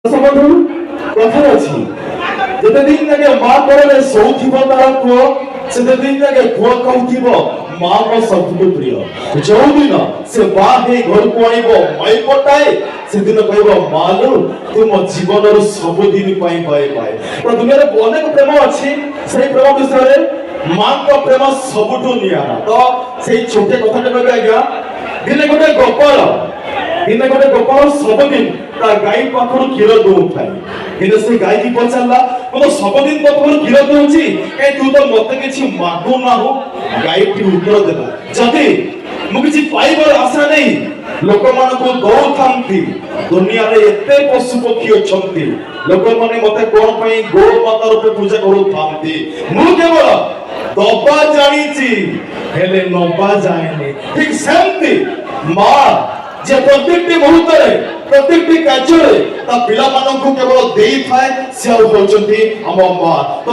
सबठू कथा अछि जते दिन लगे मां कोले सौथिबो तार पुओ सेते दिन लगे पुओ कहथिबो मां को सबठू प्रिय जो दिन से बा हे घर को आइबो मई पटाए से दिन कहबो मालू तुम जीवन रो सब दिन पाई पाए पाए तो दुनिया रे अनेक प्रेम अछि सेही प्रेम विषय रे मां को प्रेम सबठू नियारा तो सेही छोटे कथा कहबे आज्ञा दिने गोटे गोपाल सबदिन ता गाई पाखर क्षीर दौथाए दिने से गाई की पचारला तो सबदिन पाखर क्षीर दौची ए तू तो मते किछि मागु ना हो गाई टी उत्तर देला जदि मु किछि पाइबर आशा नै लोक मान को दौथांती दुनिया रे एते पशु पक्षी अछंती लोक माने मते कोन पई गो माता रूपे पूजा करूथांती मु केवल दबा जानिछि हेले नबा जायने ठीक सेमती मां जे प्रत्येक मुहूर्त प्रत्येक कार्य पिला मानक केवल देई थाए से होचंती हम मां तो